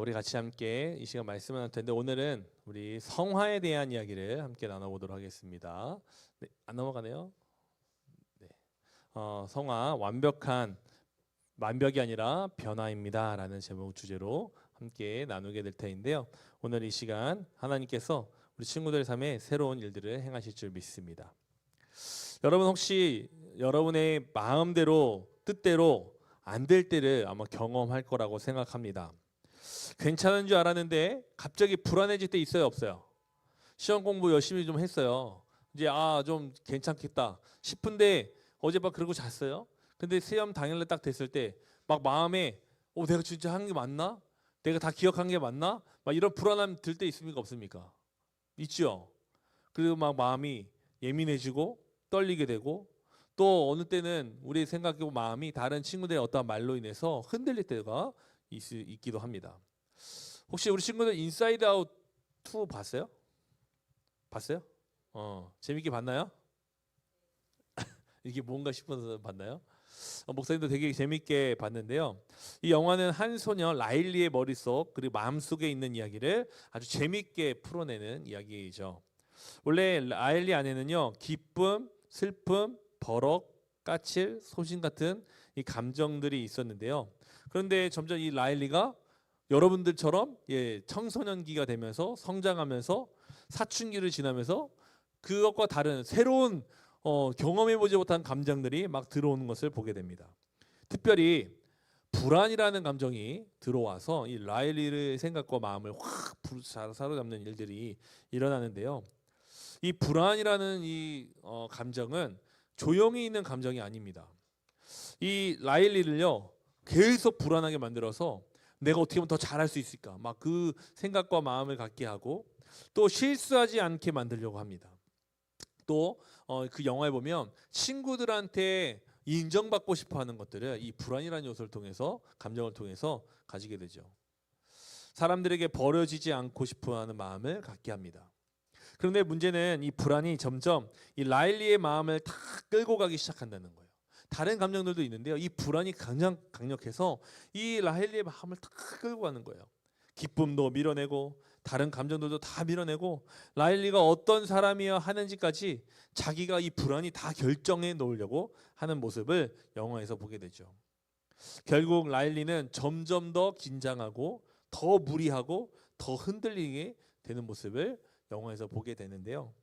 우리 같이 함께 이 시간 말씀을 나눌 텐데 오늘은 우리 성화에 대한 이야기를 함께 나눠보도록 하겠습니다. 네, 안 넘어가네요. 네, 성화 완벽이 아니라 변화입니다라는 제목 주제로 함께 나누게 될 터인데요. 오늘 이 시간 하나님께서 우리 친구들 삶에 새로운 일들을 행하실 줄 믿습니다. 여러분 혹시 여러분의 마음대로 뜻대로 안 될 때를 아마 경험할 거라고 생각합니다. 괜찮은 줄 알았는데 갑자기 불안해질 때 있어요, 없어요? 시험 공부 열심히 좀 했어요. 이제 좀 괜찮겠다 싶은데 어젯밤 그러고 잤어요. 근데 시험 당일날 딱 됐을 때 막 마음에 내가 진짜 한 게 맞나? 내가 다 기억한 게 맞나? 막 이런 불안함 들 때 있습니까, 없습니까? 있죠. 그리고 막 마음이 예민해지고 떨리게 되고 또 어느 때는 우리 생각하고 마음이 다른 친구들의 어떤 말로 인해서 흔들릴 때가 있기도 합니다. 혹시 우리 친구들 인사이드 아웃 2 봤어요? 봤어요? 재밌게 봤나요? 이게 뭔가 싶어서 봤나요? 목사님도 되게 재밌게 봤는데요. 이 영화는 한 소녀 라일리의 머릿속 그리고 마음속에 있는 이야기를 아주 재밌게 풀어내는 이야기이죠. 원래 라일리 안에는요, 기쁨, 슬픔, 버럭, 까칠, 소신 같은 이 감정들이 있었는데요. 그런데 점점 이 라일리가 여러분들처럼 청소년기가 되면서 성장하면서 사춘기를 지나면서 그것과 다른 새로운 경험해보지 못한 감정들이 막 들어오는 것을 보게 됩니다. 특별히 불안이라는 감정이 들어와서 이 라일리의 생각과 마음을 확 사로잡는 일들이 일어나는데요. 이 불안이라는 이 감정은 조용히 있는 감정이 아닙니다. 이 라일리를요 계속 불안하게 만들어서 내가 어떻게 하면 더 잘할 수 있을까 막 그 생각과 마음을 갖게 하고 또 실수하지 않게 만들려고 합니다. 또 그 영화에 보면 친구들한테 인정받고 싶어하는 것들을 이 불안이라는 요소를 통해서 감정을 통해서 가지게 되죠. 사람들에게 버려지지 않고 싶어하는 마음을 갖게 합니다. 그런데 문제는 이 불안이 점점 이 라일리의 마음을 다 끌고 가기 시작한다는 거예요. 다른 감정들도 있는데요. 이 불안이 가장 강력해서 이 라일리의 마음을 다 끌고 가는 거예요. 기쁨도 밀어내고 다른 감정들도 다 밀어내고 라일리가 어떤 사람이어야 하는지까지 자기가 이 불안이 다 결정해 놓으려고 하는 모습을 영화에서 보게 되죠. 결국 라일리는 점점 더 긴장하고 더 무리하고 더 흔들리게 되는 모습을 영화에서 보게 되는데요.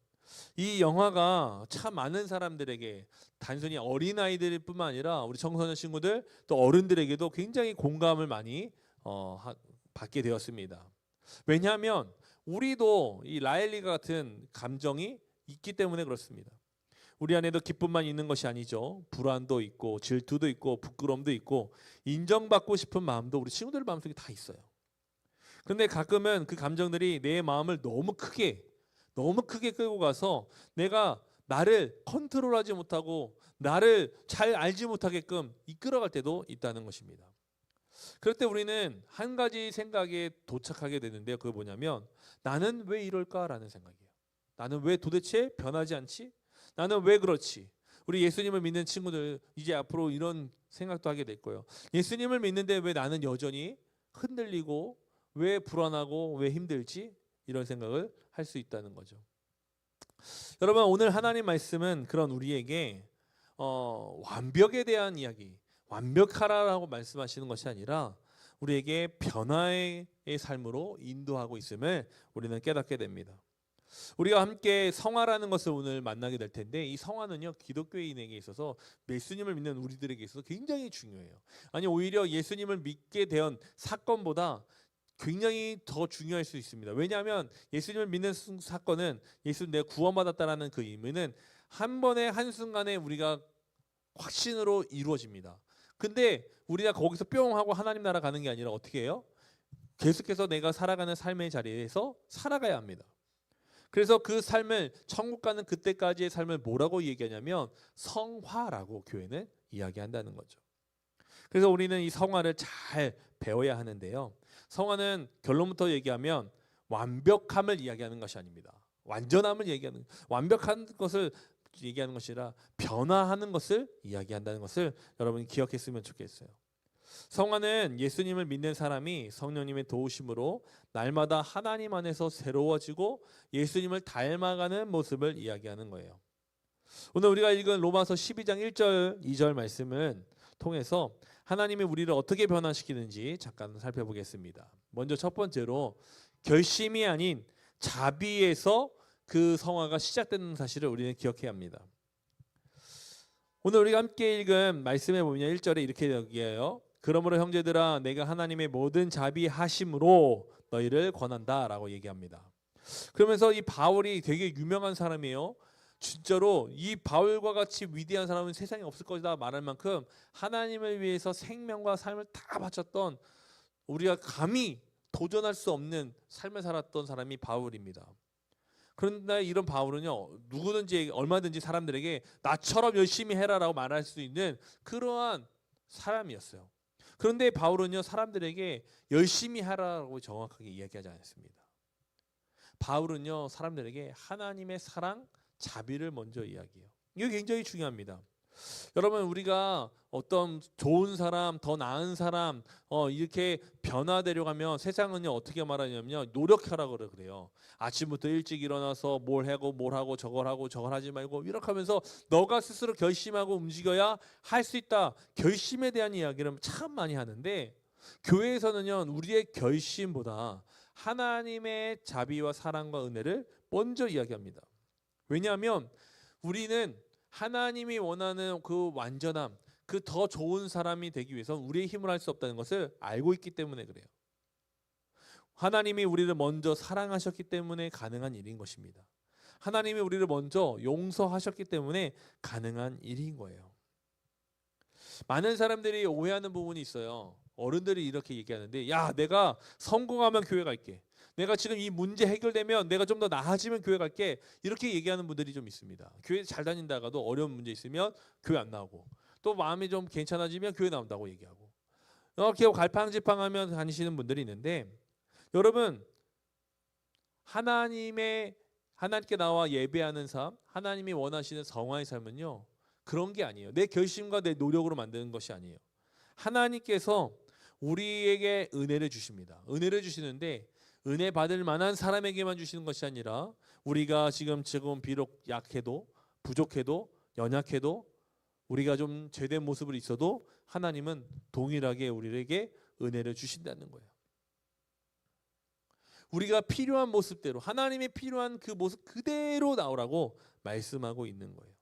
이 영화가 참 많은 사람들에게 단순히 어린아이들 뿐만 아니라 우리 청소년 친구들 또 어른들에게도 굉장히 공감을 많이 받게 되었습니다. 왜냐하면 우리도 이 라일리가 같은 감정이 있기 때문에 그렇습니다. 우리 안에도 기쁨만 있는 것이 아니죠. 불안도 있고 질투도 있고 부끄러움도 있고 인정받고 싶은 마음도 우리 친구들 마음속에 다 있어요. 그런데 가끔은 그 감정들이 내 마음을 너무 크게 끌고 가서 내가 나를 컨트롤하지 못하고 나를 잘 알지 못하게끔 이끌어갈 때도 있다는 것입니다. 그럴 때 우리는 한 가지 생각에 도착하게 되는데요. 그게 뭐냐면 나는 왜 이럴까라는 생각이에요. 나는 왜 도대체 변하지 않지? 나는 왜 그렇지? 우리 예수님을 믿는 친구들 이제 앞으로 이런 생각도 하게 될 거예요. 예수님을 믿는데 왜 나는 여전히 흔들리고 왜 불안하고 왜 힘들지? 이런 생각을 할 수 있다는 거죠. 여러분 오늘 하나님 말씀은 그런 우리에게 완벽에 대한 이야기, 완벽하라라고 말씀하시는 것이 아니라 우리에게 변화의 삶으로 인도하고 있음을 우리는 깨닫게 됩니다. 우리가 함께 성화라는 것을 오늘 만나게 될 텐데 이 성화는요 기독교인에게 있어서 예수님을 믿는 우리들에게 있어서 굉장히 중요해요. 아니 오히려 예수님을 믿게 된 사건보다 굉장히 더 중요할 수 있습니다. 왜냐하면 예수님을 믿는 사건은 예수님 내가 구원받았다라는 그 의미는 한 번의 한순간에 우리가 확신으로 이루어집니다. 근데 우리가 거기서 뿅 하고 하나님 나라 가는 게 아니라 어떻게 해요? 계속해서 내가 살아가는 삶의 자리에서 살아가야 합니다. 그래서 그 삶을 천국 가는 그때까지의 삶을 뭐라고 얘기하냐면 성화라고 교회는 이야기한다는 거죠. 그래서 우리는 이 성화를 잘 배워야 하는데요. 성화는 결론부터 얘기하면 완벽함을 이야기하는 것이 아닙니다. 완전함을 얘기하는 완벽한 것을 얘기하는 것이 아니라 변화하는 것을 이야기한다는 것을 여러분이 기억했으면 좋겠어요. 성화는 예수님을 믿는 사람이 성령님의 도우심으로 날마다 하나님 안에서 새로워지고 예수님을 닮아가는 모습을 이야기하는 거예요. 오늘 우리가 읽은 로마서 12장 1절 2절 말씀을 통해서 하나님이 우리를 어떻게 변화시키는지 잠깐 살펴보겠습니다. 먼저 첫 번째로 결심이 아닌 자비에서 그 성화가 시작되는 사실을 우리는 기억해야 합니다. 오늘 우리가 함께 읽은 말씀에 보면 1절에 이렇게 얘기해요. 그러므로 형제들아 내가 하나님의 모든 자비하심으로 너희를 권한다 라고 얘기합니다. 그러면서 이 바울이 되게 유명한 사람이에요. 진짜로 이 바울과 같이 위대한 사람은 세상에 없을 것이다 말할 만큼 하나님을 위해서 생명과 삶을 다 바쳤던, 우리가 감히 도전할 수 없는 삶을 살았던 사람이 바울입니다. 그런데 이런 바울은요, 누구든지 얼마든지 사람들에게 나처럼 열심히 해라라고 말할 수 있는 그러한 사람이었어요. 그런데 바울은요, 사람들에게 열심히 하라고 정확하게 이야기하지 않습니다. 바울은요, 사람들에게 하나님의 사랑, 자비를 먼저 이야기해요. 이게 굉장히 중요합니다. 여러분, 우리가 어떤 좋은 사람, 더 나은 사람 이렇게 변화되려고 하면 세상은요 어떻게 말하냐면요, 노력하라고 그래요. 아침부터 일찍 일어나서 뭘 하고 저걸 하지 말고 이렇게 하면서 너가 스스로 결심하고 움직여야 할 수 있다. 결심에 대한 이야기를 참 많이 하는데, 교회에서는요 우리의 결심보다 하나님의 자비와 사랑과 은혜를 먼저 이야기합니다. 왜냐하면 우리는 하나님이 원하는 그 완전함, 그 더 좋은 사람이 되기 위해서 우리의 힘을 할 수 없다는 것을 알고 있기 때문에 그래요. 하나님이 우리를 먼저 사랑하셨기 때문에 가능한 일인 것입니다. 하나님이 우리를 먼저 용서하셨기 때문에 가능한 일인 거예요. 많은 사람들이 오해하는 부분이 있어요. 어른들이 이렇게 얘기하는데, 야, 내가 성공하면 교회 갈게. 내가 지금 이 문제 해결되면 내가 좀 더 나아지면 교회 갈게. 이렇게 얘기하는 분들이 좀 있습니다. 교회 잘 다닌다가도 어려운 문제 있으면 교회 안 나오고, 또 마음이 좀 괜찮아지면 교회 나온다고 얘기하고, 이렇게 갈팡질팡하면 다니시는 분들이 있는데, 여러분, 하나님께 나와 예배하는 삶, 하나님이 원하시는 성화의 삶은요 그런 게 아니에요. 내 결심과 내 노력으로 만드는 것이 아니에요. 하나님께서 우리에게 은혜를 주십니다. 은혜를 주시는데 은혜 받을 만한 사람에게만 주시는 것이 아니라, 우리가 지금 비록 약해도 부족해도 연약해도 우리가 좀 죄된 모습을 있어도 하나님은 동일하게 우리에게 은혜를 주신다는 거예요. 우리가 필요한 모습대로, 하나님이 필요한 그 모습 그대로 나오라고 말씀하고 있는 거예요.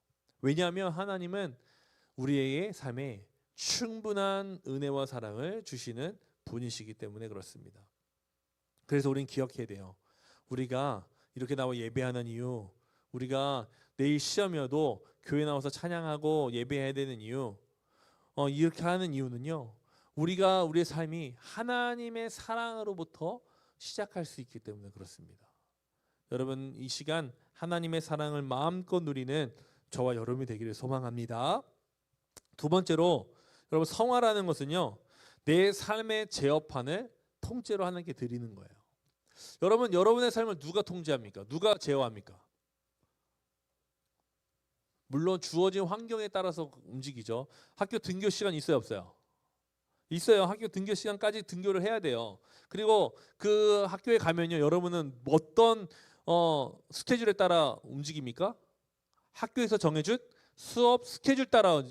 왜냐하면 하나님은 우리의 삶에 충분한 은혜와 사랑을 주시는 분이시기 때문에 그렇습니다. 그래서 우리는 기억해야 돼요. 우리가 이렇게 나와 예배하는 이유, 우리가 내일 시험이어도 교회 나와서 찬양하고 예배해야 되는 이유, 이렇게 하는 이유는요, 우리가 우리의 삶이 하나님의 사랑으로부터 시작할 수 있기 때문에 그렇습니다. 여러분, 이 시간 하나님의 사랑을 마음껏 누리는 저와 여러분이 되기를 소망합니다. 두 번째로, 여러분, 성화라는 것은요 내 삶의 제어판을 통째로 하나님께 드리는 거예요. 여러분, 여러분의 삶을 누가 통제합니까? 누가 제어합니까? 물론 주어진 환경에 따라서 움직이죠. 학교 등교 시간 있어요, 없어요? 있어요. 학교 등교 시간까지 등교를 해야 돼요. 그리고 그 학교에 가면요, 여러분은 어떤 스케줄에 따라 움직입니까? 학교에서 정해준 수업 스케줄 따라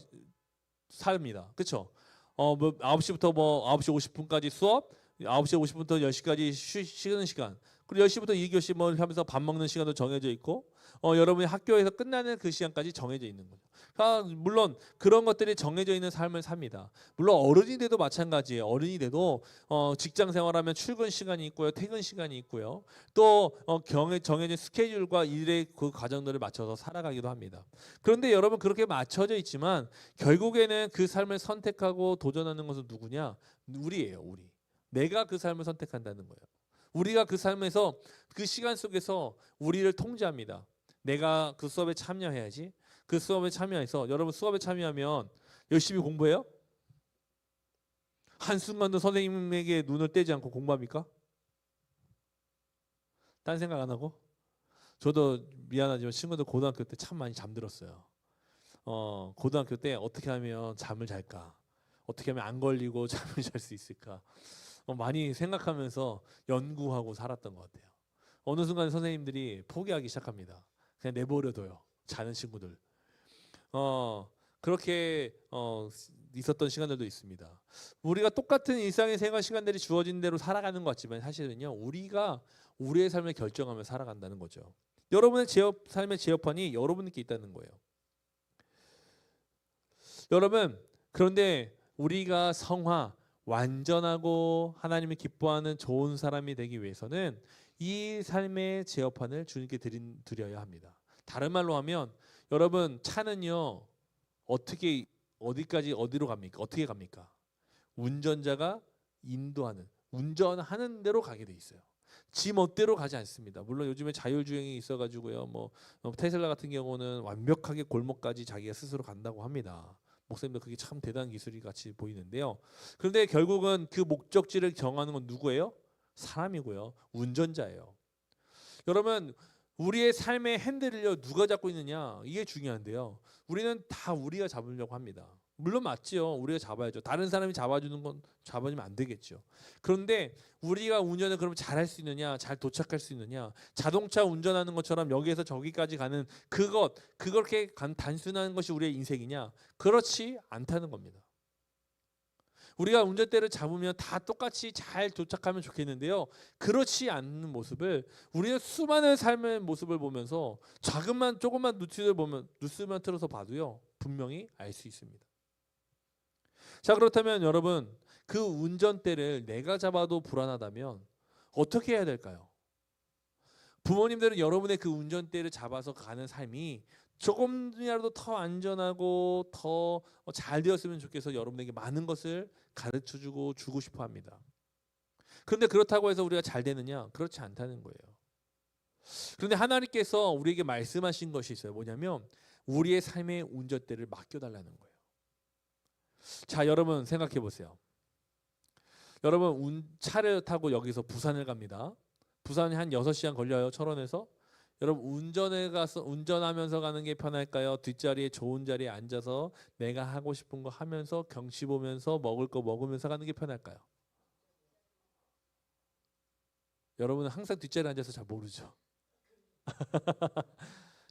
삽니다. 그렇죠? 9시부터 9시 50분까지 수업, 9시 50분부터 10시까지 쉬는 시간, 그리고 10시부터 2교시 하면서 밥 먹는 시간도 정해져 있고, 여러분이 학교에서 끝나는 그 시간까지 정해져 있는 거죠. 물론 그런 것들이 정해져 있는 삶을 삽니다. 물론 어른이 돼도 마찬가지예요. 어른이 돼도 직장 생활하면 출근 시간이 있고요, 퇴근 시간이 있고요, 또 정해진 스케줄과 일의 그 과정들을 맞춰서 살아가기도 합니다. 그런데 여러분, 그렇게 맞춰져 있지만 결국에는 그 삶을 선택하고 도전하는 것은 누구냐? 우리예요. 우리. 내가 그 삶을 선택한다는 거예요. 우리가 그 삶에서, 그 시간 속에서 우리를 통제합니다. 내가 그 수업에 참여해야지. 그 수업에 참여해서, 여러분, 수업에 참여하면 열심히 공부해요? 한순간도 선생님에게 눈을 떼지 않고 공부합니까? 딴 생각 안 하고? 저도 미안하지만 친구들 고등학교 때 참 많이 잠들었어요. 고등학교 때 어떻게 하면 잠을 잘까? 어떻게 하면 안 걸리고 잠을 잘 수 있을까? 많이 생각하면서 연구하고 살았던 것 같아요. 어느 순간 선생님들이 포기하기 시작합니다. 그냥 내버려둬요. 자는 친구들. 그렇게 있었던 시간들도 있습니다. 우리가 똑같은 일상의 생활 시간들이 주어진 대로 살아가는 것 같지만 사실은요, 우리가 우리의 삶을 결정하며 살아간다는 거죠. 여러분의 삶의 제어판이 여러분께 있다는 거예요. 여러분, 그런데 우리가 완전하고 하나님을 기뻐하는 좋은 사람이 되기 위해서는 이 삶의 제어판을 주님께 드려야 합니다. 다른 말로 하면 여러분, 차는요, 어디로 갑니까? 어떻게 갑니까? 운전자가 운전하는 대로 가게 돼 있어요. 지 멋대로 가지 않습니다. 물론 요즘에 자율주행이 있어가지고요, 테슬라 같은 경우는 완벽하게 골목까지 자기가 스스로 간다고 합니다. 목사님도 그게 참 대단한 기술이 같이 보이는데요. 그런데 결국은 그 목적지를 정하는 건 누구예요? 사람이고요, 운전자예요. 여러분, 우리의 삶의 핸들을요, 누가 잡고 있느냐, 이게 중요한데요. 우리는 다 우리가 잡으려고 합니다. 물론 맞지요. 우리가 잡아야죠. 다른 사람이 잡아주면 안 되겠죠. 그런데 우리가 운전을 그러면 잘할 수 있느냐, 잘 도착할 수 있느냐, 자동차 운전하는 것처럼 여기에서 저기까지 가는 그렇게 단순한 것이 우리의 인생이냐? 그렇지 않다는 겁니다. 우리가 운전대를 잡으면 다 똑같이 잘 도착하면 좋겠는데요, 그렇지 않는 모습을 우리는 수많은 삶의 모습을 보면서 조금만 뉴스만 틀어서 봐도요, 분명히 알 수 있습니다. 자, 그렇다면 여러분, 그 운전대를 내가 잡아도 불안하다면 어떻게 해야 될까요? 부모님들은 여러분의 그 운전대를 잡아서 가는 삶이 조금이라도 더 안전하고 더 잘 되었으면 좋겠어 여러분에게 많은 것을 주고 싶어 합니다. 그런데 그렇다고 해서 우리가 잘 되느냐? 그렇지 않다는 거예요. 그런데 하나님께서 우리에게 말씀하신 것이 있어요. 뭐냐면 우리의 삶의 운전대를 맡겨달라는 거예요. 자, 여러분 생각해 보세요. 여러분 차를 타고 여기서 부산을 갑니다. 부산이 한 6시간 걸려요, 철원에서. 여러분 운전하면서 가는 게 편할까요? 뒷자리에 좋은 자리에 앉아서 내가 하고 싶은 거 하면서 경치 보면서 먹을 거 먹으면서 가는 게 편할까요? 여러분은 항상 뒷자리에 앉아서 잘 모르죠.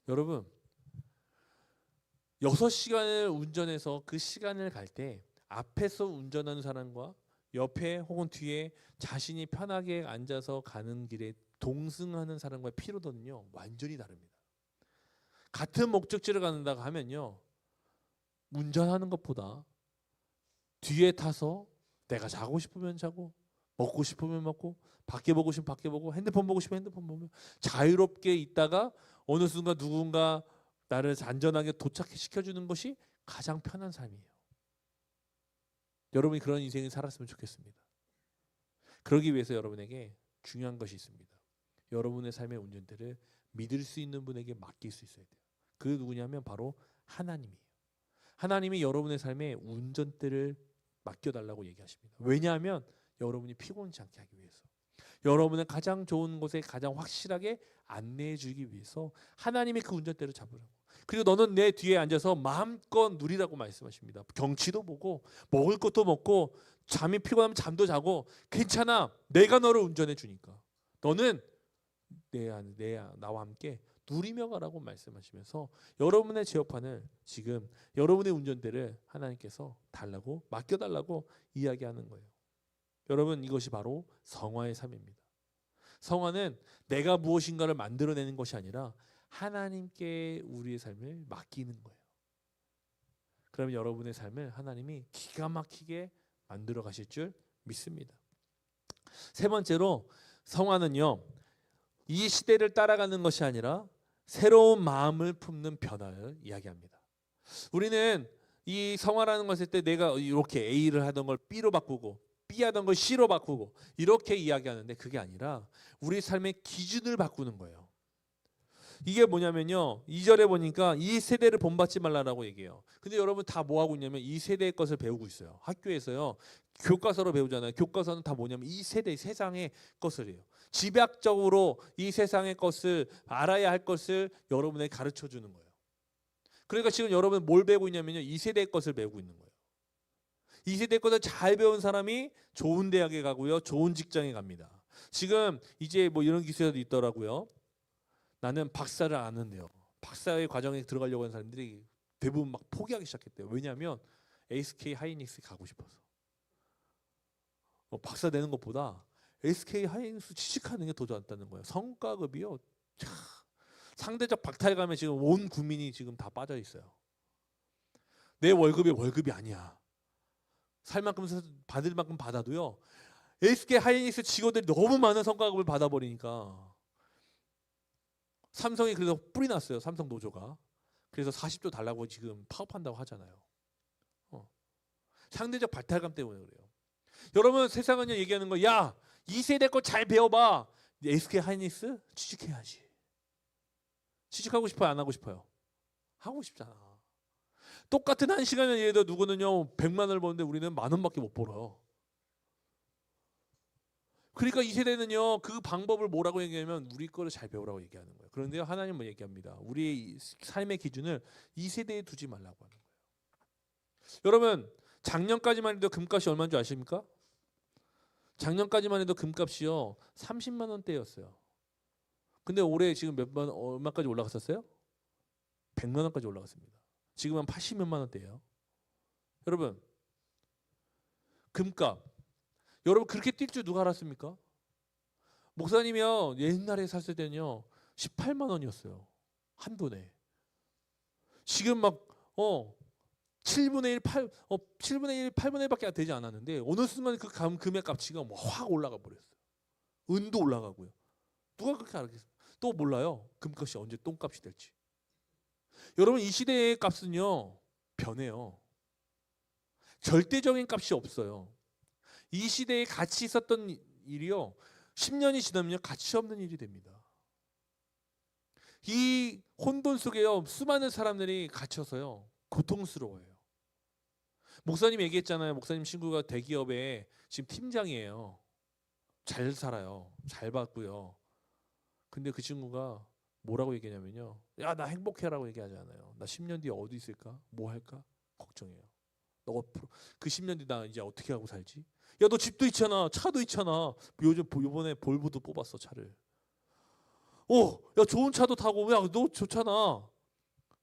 여러분 6시간을 운전해서 그 시간을 갈 때 앞에서 운전하는 사람과 옆에 혹은 뒤에 자신이 편하게 앉아서 가는 길에 동승하는 사람과의 피로도는요, 완전히 다릅니다. 같은 목적지를 가는다고 하면요, 운전하는 것보다 뒤에 타서 내가 자고 싶으면 자고, 먹고 싶으면 먹고, 밖에 보고 싶으면 밖에 보고, 핸드폰 보고 싶으면 핸드폰 보면 자유롭게 있다가 어느 순간 누군가 나를 안전하게 도착시켜주는 것이 가장 편한 삶이에요. 여러분이 그런 인생을 살았으면 좋겠습니다. 그러기 위해서 여러분에게 중요한 것이 있습니다. 여러분의 삶의 운전대를 믿을 수 있는 분에게 맡길 수 있어야 돼요. 그 누구냐면 바로 하나님이에요. 하나님이 여러분의 삶의 운전대를 맡겨달라고 얘기하십니다. 왜냐하면 여러분이 피곤치 않게 하기 위해서, 여러분의 가장 좋은 곳에 가장 확실하게 안내해 주기 위해서 하나님이 그 운전대를 잡으라고. 그리고 너는 내 뒤에 앉아서 마음껏 누리라고 말씀하십니다. 경치도 보고 먹을 것도 먹고 잠이 피곤하면 잠도 자고 괜찮아. 내가 너를 운전해 주니까 너는 나와 함께 누리며 가라고 말씀하시면서 여러분의 제어판을, 지금 여러분의 운전대를 하나님께서 맡겨달라고 이야기하는 거예요. 여러분, 이것이 바로 성화의 삶입니다. 성화는 내가 무엇인가를 만들어내는 것이 아니라 하나님께 우리의 삶을 맡기는 거예요. 그러면 여러분의 삶을 하나님이 기가 막히게 만들어 가실 줄 믿습니다. 세 번째로, 성화는요, 이 시대를 따라가는 것이 아니라 새로운 마음을 품는 변화를 이야기합니다. 우리는 이 성화라는 것을 때 내가 이렇게 A를 하던 걸 B로 바꾸고 B 하던 걸 C로 바꾸고 이렇게 이야기하는데, 그게 아니라 우리 삶의 기준을 바꾸는 거예요. 이게 뭐냐면요, 2절에 보니까 이 세대를 본받지 말라라고 얘기해요. 근데 여러분 다 뭐 하고 있냐면 이 세대의 것을 배우고 있어요. 학교에서요, 교과서로 배우잖아요. 교과서는 다 뭐냐면 이 세대, 세상의 것을 해요. 집약적으로 이 세상의 것을, 알아야 할 것을 여러분에게 가르쳐 주는 거예요. 그러니까 지금 여러분 뭘 배우고 있냐면요, 이 세대의 것을 배우고 있는 거예요. 이 세대 거를 잘 배운 사람이 좋은 대학에 가고요. 좋은 직장에 갑니다. 지금 이제 뭐 이런 기사도 있더라고요. 나는 박사를 안 한대요. 박사의 과정에 들어가려고 하는 사람들이 대부분 막 포기하기 시작했대요. 왜냐하면 SK 하이닉스 가고 싶어서. 박사 되는 것보다 SK 하이닉스 취직하는 게 더 좋았다는 거예요. 성과급이요. 차, 상대적 박탈감에 지금 온 국민이 지금 다 빠져 있어요. 내 월급이 월급이 아니야. 살 만큼 받을 만큼 받아도요. SK 하이닉스 직원들이 너무 많은 성과급을 받아버리니까 삼성이 그래서 뿔이 났어요. 삼성 노조가. 그래서 40조 달라고 지금 파업한다고 하잖아요. 상대적 박탈감 때문에 그래요. 여러분 세상은 얘기하는 거, 야, 이 세대 거 잘 배워봐. SK 하이닉스 취직해야지. 취직하고 싶어요? 안 하고 싶어요? 하고 싶잖아. 똑같은 한 시간에 예를 들어 누구는요 100만 원을 버는데 우리는 10,000원밖에 못 벌어요. 그러니까 이 세대는요 그 방법을 뭐라고 얘기하면 우리 거를 잘 배우라고 얘기하는 거예요. 그런데요 하나님은 얘기합니다. 우리의 삶의 기준을 이 세대에 두지 말라고 하는 거예요. 여러분 작년까지만 해도 금값이 얼마인 줄 아십니까? 작년까지만 해도 금값이요 30만 원대였어요. 근데 올해 지금 얼마까지 올라갔었어요? 100만 원까지 올라갔습니다. 지금은 80몇만 원대예요. 여러분 금값 여러분 그렇게 뛸 줄 누가 알았습니까? 목사님이요 옛날에 샀을 때는요 18만 원이었어요. 한 돈에. 지금 막 7분의 1, 8분의 1밖에 되지 않았는데 어느 순간 그 금의 값이가 확 올라가 버렸어요. 은도 올라가고요. 누가 그렇게 알겠어요? 또 몰라요. 금값이 언제 똥값이 될지. 여러분 이 시대의 값은요 변해요. 절대적인 값이 없어요. 이 시대에 가치 있었던 일이요 10년이 지나면 가치 없는 일이 됩니다. 이 혼돈 속에요 수많은 사람들이 갇혀서요 고통스러워요. 목사님 얘기했잖아요. 목사님 친구가 대기업에 지금 팀장이에요. 잘 살아요. 잘 받고요. 근데 그 친구가 뭐라고 얘기하냐면요. 야, 나 행복해라고 얘기하지 않아요. 나 10년 뒤에 어디 있을까? 뭐 할까? 걱정해요. 너 그 10년 뒤 나 이제 어떻게 하고 살지? 야, 너 집도 있잖아. 차도 있잖아. 요번에 볼보도 뽑았어, 차를. 야, 좋은 차도 타고. 야, 너 좋잖아.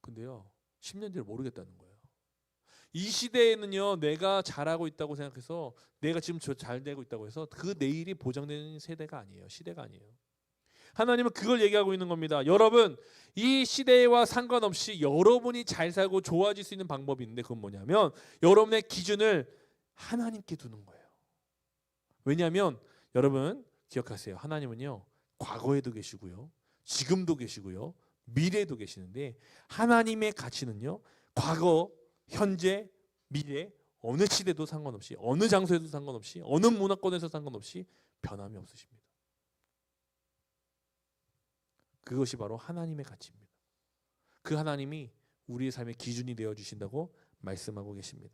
근데요. 10년 뒤를 모르겠다는 거예요. 이 시대에는요 내가 잘하고 있다고 생각해서 내가 지금 잘 되고 있다고 해서 그 내일이 보장되는 세대가 아니에요. 시대가 아니에요. 하나님은 그걸 얘기하고 있는 겁니다. 여러분 이 시대와 상관없이 여러분이 잘 살고 좋아질 수 있는 방법이 있는데 그건 뭐냐면 여러분의 기준을 하나님께 두는 거예요. 왜냐하면 여러분 기억하세요. 하나님은요 과거에도 계시고요 지금도 계시고요 미래에도 계시는데 하나님의 가치는요 과거 현재, 미래, 어느 시대도 상관없이 어느 장소에도 상관없이 어느 문화권에서 상관없이 변함이 없으십니다. 그것이 바로 하나님의 가치입니다. 그 하나님이 우리의 삶의 기준이 되어 주신다고 말씀하고 계십니다.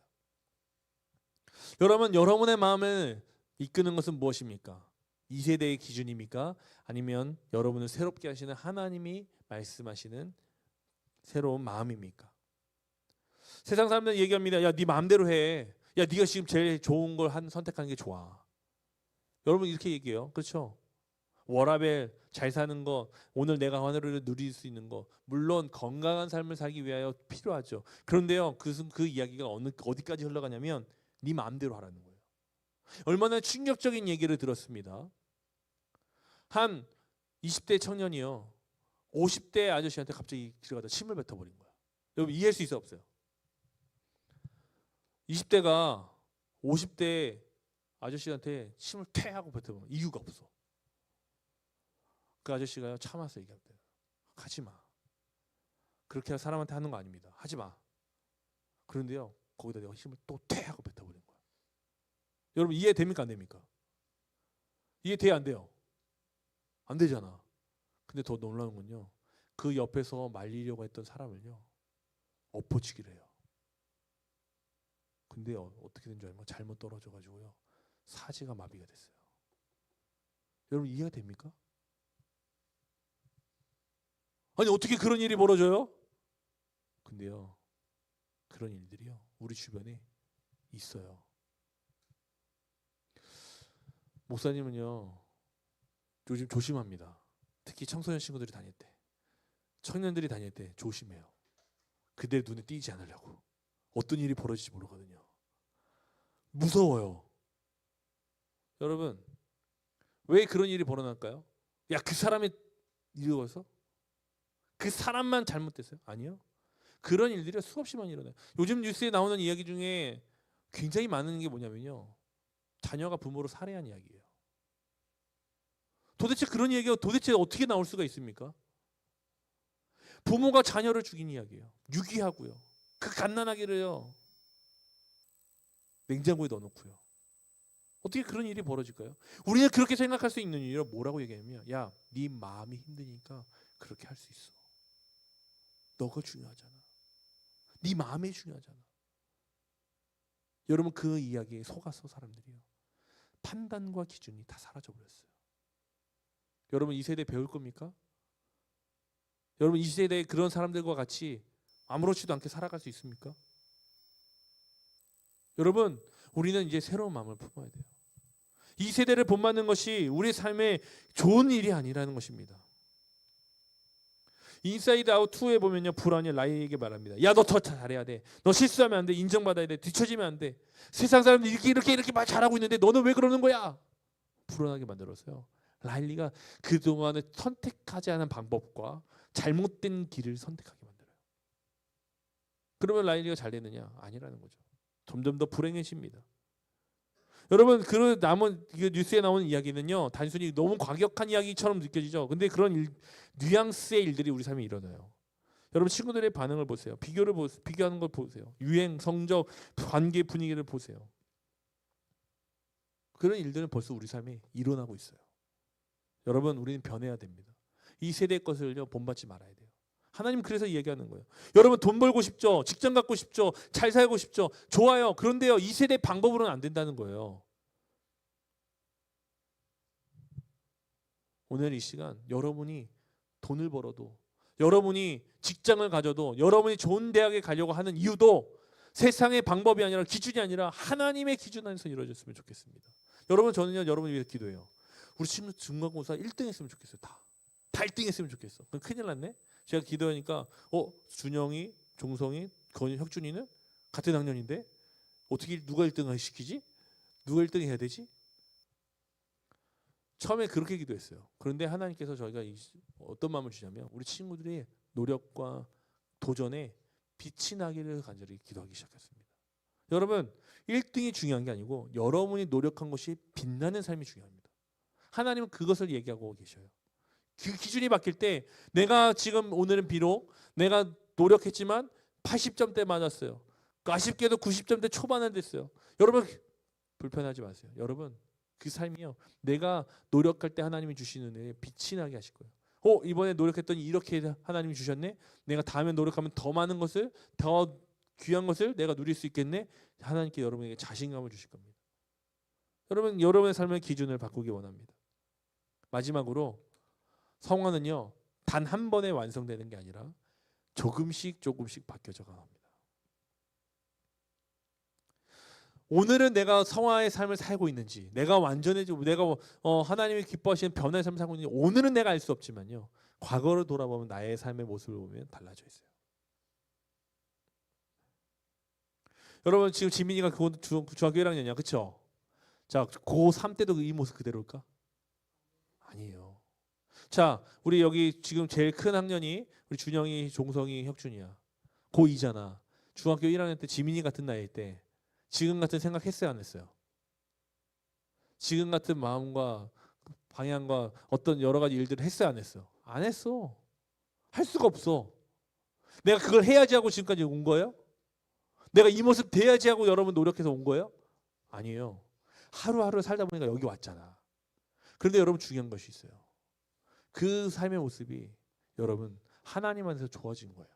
여러분 여러분의 마음을 이끄는 것은 무엇입니까? 이 세대의 기준입니까? 아니면 여러분을 새롭게 하시는 하나님이 말씀하시는 새로운 마음입니까? 세상 사람들은 얘기합니다. 야, 네 마음대로 해. 야, 네가 지금 제일 좋은 걸 선택하는 게 좋아. 여러분 이렇게 얘기해요. 그렇죠? 워라밸, 잘 사는 거, 오늘 내가 하늘을 누릴 수 있는 거, 물론 건강한 삶을 살기 위하여 필요하죠. 그런데요, 그 이야기가 어디까지 흘러가냐면 네 마음대로 하라는 거예요. 얼마나 충격적인 얘기를 들었습니다. 한 20대 청년이요, 50대 아저씨한테 갑자기 길 가다 침을 뱉어버린 거야. 여러분 이해할 수 있어 없어요? 20대가 50대 아저씨한테 침을 퇴 하고 뱉어버린 이유가 없어. 그 아저씨가요 참았어. 얘기합니다. 하지 마. 그렇게 사람한테 하는 거 아닙니다. 하지 마. 그런데요 거기다 내가 힘을 또 퇴 하고 뱉어버린 거야. 여러분 이해됩니까 안 됩니까? 이해돼야 안 돼요? 안 되잖아. 근데 더 놀라운 건요 그 옆에서 말리려고 했던 사람을요 엎어치기를 해요. 근데요 어떻게 된 줄 알면 잘못 떨어져 가지고요 사지가 마비가 됐어요. 여러분 이해가 됩니까? 아니 어떻게 그런 일이 벌어져요? 근데요 그런 일들이요 우리 주변에 있어요. 목사님은요 요즘 조심합니다. 특히 청소년 친구들이 다닐 때, 청년들이 다닐 때 조심해요. 그들 눈에 띄지 않으려고. 어떤 일이 벌어질지 모르거든요. 무서워요. 여러분 왜 그런 일이 벌어날까요? 야, 그 사람이 이루어서? 그 사람만 잘못됐어요? 아니요. 그런 일들이 수없이 많이 일어나요. 요즘 뉴스에 나오는 이야기 중에 굉장히 많은 게 뭐냐면요, 자녀가 부모를 살해한 이야기예요. 도대체 그런 이야기가 도대체 어떻게 나올 수가 있습니까? 부모가 자녀를 죽인 이야기예요. 유기하고요. 그 갓난아기를요 냉장고에 넣어놓고요. 어떻게 그런 일이 벌어질까요? 우리는 그렇게 생각할 수 있는 이유가 뭐라고 얘기하냐면, 야, 네 마음이 힘드니까 그렇게 할 수 있어. 너가 중요하잖아. 네 마음이 중요하잖아. 여러분 그 이야기에 속아서 사람들이요 판단과 기준이 다 사라져 버렸어요. 여러분 이 세대 배울 겁니까? 여러분 이 세대에 그런 사람들과 같이 아무렇지도 않게 살아갈 수 있습니까? 여러분 우리는 이제 새로운 마음을 품어야 돼요. 이 세대를 본받는 것이 우리 삶에 좋은 일이 아니라는 것입니다. 인사이드 아웃 2에 보면요, 불안이 라이에게 말합니다. 야, 너 더 잘해야 돼. 너 실수하면 안 돼. 인정받아야 돼. 뒤처지면 안 돼. 세상 사람들이 이렇게 말 잘하고 있는데 너는 왜 그러는 거야? 불안하게 만들었어요. 라일리가 그동안에 선택하지 않은 방법과 잘못된 길을 선택하게 만들어요. 그러면 라일리가 잘 되느냐? 아니라는 거죠. 점점 더 불행해집니다. 여러분 그 남은 뉴스에 나오는 이야기는요 단순히 너무 과격한 이야기처럼 느껴지죠. 근데 그런 뉘앙스의 일들이 우리 삶에 일어나요. 여러분 친구들의 반응을 보세요. 비교하는 걸 보세요. 유행, 성적, 관계 분위기를 보세요. 그런 일들은 벌써 우리 삶에 일어나고 있어요. 여러분 우리는 변해야 됩니다. 이 세대의 것을요 본받지 말아야 돼요. 하나님 그래서 이야기하는 거예요. 여러분 돈 벌고 싶죠? 직장 갖고 싶죠? 잘 살고 싶죠? 좋아요. 그런데요 이 세대 방법으로는 안 된다는 거예요. 오늘 이 시간 여러분이 돈을 벌어도, 여러분이 직장을 가져도, 여러분이 좋은 대학에 가려고 하는 이유도 세상의 방법이 아니라 기준이 아니라 하나님의 기준 안에서 이루어졌으면 좋겠습니다. 여러분 저는요 여러분을 위해서 기도해요. 우리 친구 중간고사 1등 했으면 좋겠어요. 다 1등 했으면 좋겠어. 그럼 큰일 났네. 제가 기도하니까 준영이, 종성이, 혁준이는 같은 학년인데 어떻게 누가 1등을 시키지? 누가 1등 해야 되지? 처음에 그렇게 기도했어요. 그런데 하나님께서 저희가 어떤 마음을 주냐면 우리 친구들의 노력과 도전에 빛이 나기를 간절히 기도하기 시작했습니다. 여러분 1등이 중요한 게 아니고 여러분이 노력한 것이 빛나는 삶이 중요합니다. 하나님은 그것을 얘기하고 계셔요. 그 기준이 바뀔 때 내가 지금 오늘은 비록 내가 노력했지만 80점대 맞았어요. 아쉽게도 90점대 초반은 됐어요. 여러분 불편하지 마세요. 여러분 그 삶이요 내가 노력할 때 하나님이 주시는 은혜에 빛이 나게 하실 거예요. 이번에 노력했더니 이렇게 하나님이 주셨네. 내가 다음에 노력하면 더 많은 것을, 더 귀한 것을 내가 누릴 수 있겠네. 하나님께 여러분에게 자신감을 주실 겁니다. 여러분 여러분의 삶의 기준을 바꾸기 원합니다. 마지막으로 성화는요 단 한 번에 완성되는 게 아니라 조금씩 바뀌어져 갑니다. 오늘은 내가 성화의 삶을 살고 있는지, 내가 완전해지고 내가 하나님이 기뻐하시는 변화의 삶을 살고 있는지 오늘은 내가 알 수 없지만요 과거를 돌아보면 나의 삶의 모습을 보면 달라져 있어요. 여러분 지금 지민이가 중학교 1학년이야, 그렇죠? 자, 고3 때도 이 모습 그대로일까? 아니에요. 자, 우리 여기 지금 제일 큰 학년이 우리 준영이, 종성이, 혁준이야. 고2잖아. 중학교 1학년 때 지민이 같은 나이일 때 지금 같은 생각 했어요, 안 했어요? 지금 같은 마음과 방향과 어떤 여러 가지 일들을 했어요, 안 했어요? 안 했어. 할 수가 없어. 내가 그걸 해야지 하고 지금까지 온 거예요? 내가 이 모습 돼야지 하고 여러분 노력해서 온 거예요? 아니에요. 하루하루 살다 보니까 여기 왔잖아. 그런데 여러분 중요한 것이 있어요. 그 삶의 모습이 여러분 하나님 안에서 좋아진 거예요.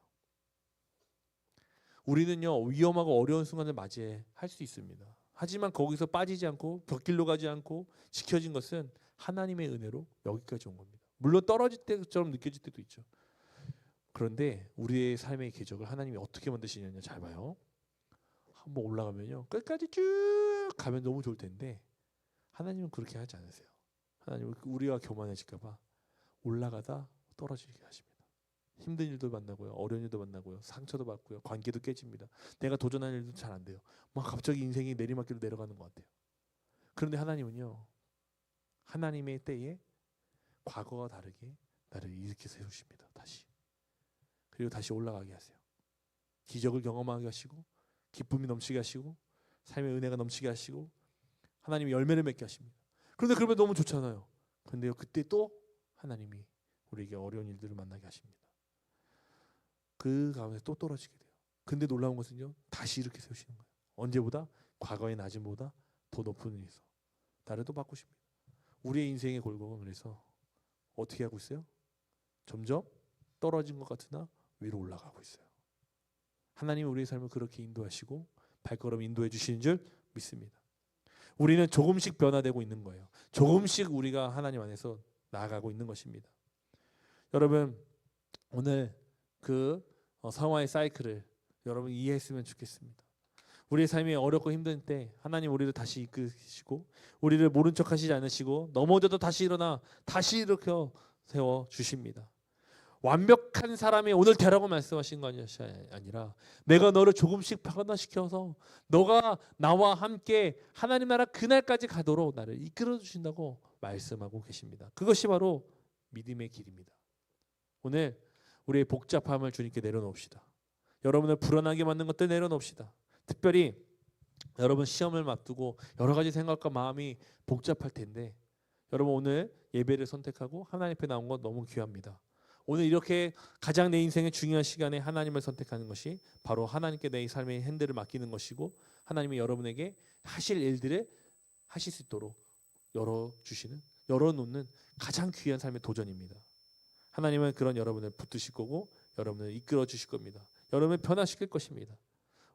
우리는요 위험하고 어려운 순간을 맞이할 수 있습니다. 하지만 거기서 빠지지 않고 벽길로 가지 않고 지켜진 것은 하나님의 은혜로 여기까지 온 겁니다. 물론 떨어질 때처럼 느껴질 때도 있죠. 그런데 우리의 삶의 궤적을 하나님이 어떻게 만드시느냐 잘 봐요. 한번 올라가면요 끝까지 쭉 가면 너무 좋을 텐데 하나님은 그렇게 하지 않으세요. 하나님은 우리가 교만해질까 봐 올라가다 떨어지게 하십니다. 힘든 일도 만나고요, 어려운 일도 만나고요, 상처도 받고요, 관계도 깨집니다. 내가 도전하는 일도 잘 안 돼요. 막 갑자기 인생이 내리막길로 내려가는 것 같아요. 그런데 하나님은요, 하나님의 때에 과거와 다르게 나를 일으켜 세우십니다. 다시. 그리고 다시 올라가게 하세요. 기적을 경험하게 하시고, 기쁨이 넘치게 하시고, 삶의 은혜가 넘치게 하시고, 하나님이 열매를 맺게 하십니다. 그런데 그러면 너무 좋잖아요. 그런데요, 그때 또 하나님이 우리에게 어려운 일들을 만나게 하십니다. 그 가운데 또 떨어지게 돼요. 근데 놀라운 것은요, 다시 이렇게 세우시는 거예요. 언제보다? 과거의 낮음보다 더 높은 위에서 나를 또 바꾸십니다. 우리의 인생의 골고는 그래서 어떻게 하고 있어요? 점점 떨어진 것 같으나 위로 올라가고 있어요. 하나님이 우리의 삶을 그렇게 인도하시고 발걸음 인도해 주시는 줄 믿습니다. 우리는 조금씩 변화되고 있는 거예요. 조금씩 우리가 하나님 안에서 나아가고 있는 것입니다. 여러분, 오늘 그 성화의 사이클을 여러분 이해했으면 좋겠습니다. 우리의 삶이 어렵고 힘든 때 하나님 우리를 다시 이끄시고, 우리를 모른 척 하시지 않으시고, 넘어져도 다시 일어나 다시 일으켜 세워 주십니다. 완벽한 사람이 오늘 되라고 말씀하신 것이 아니라 내가 너를 조금씩 변화시켜서 너가 나와 함께 하나님 나라 그날까지 가도록 나를 이끌어 주신다고 말씀하고 계십니다. 그것이 바로 믿음의 길입니다. 오늘 우리의 복잡함을 주님께 내려놓읍시다. 여러분을 불안하게 만든 것들 내려놓읍시다. 특별히 여러분 시험을 앞두고 여러 가지 생각과 마음이 복잡할 텐데, 여러분 오늘 예배를 선택하고 하나님 앞에 나온 것 너무 귀합니다. 오늘 이렇게 가장 내 인생의 중요한 시간에 하나님을 선택하는 것이 바로 하나님께 내 삶의 핸들을 맡기는 것이고, 하나님이 여러분에게 하실 일들을 하실 수 있도록 열어놓는 가장 귀한 삶의 도전입니다. 하나님은 그런 여러분을 붙드실 거고 여러분을 이끌어 주실 겁니다. 여러분을 변화시킬 것입니다.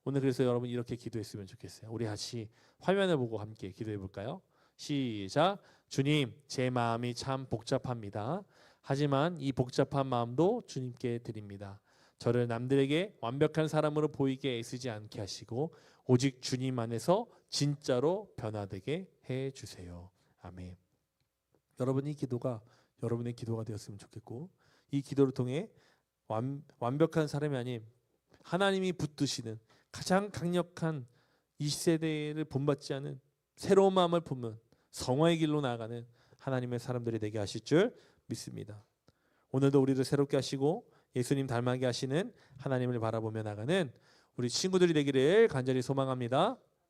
오늘 그래서 여러분 이렇게 기도했으면 좋겠어요. 우리 같이 화면을 보고 함께 기도해 볼까요? 시작. 주님, 제 마음이 참 복잡합니다. 하지만 이 복잡한 마음도 주님께 드립니다. 저를 남들에게 완벽한 사람으로 보이게 애쓰지 않게 하시고 오직 주님 안에서 진짜로 변화되게 해 주세요. 아멘. 여러분, 이 기도가 여러분의 기도가 되었으면 좋겠고, 이 기도를 통해 완벽한 사람이 아닌 하나님이 붙드시는 가장 강력한 이 세대를 본받지 않은 새로운 마음을 품은 성화의 길로 나아가는 하나님의 사람들이 되게 하실 줄 믿습니다. 오늘도 우리를 새롭게 하시고 예수님 닮아게 하시는 하나님을 바라보며 나가는 우리 친구들이 되기를 간절히 소망합니다.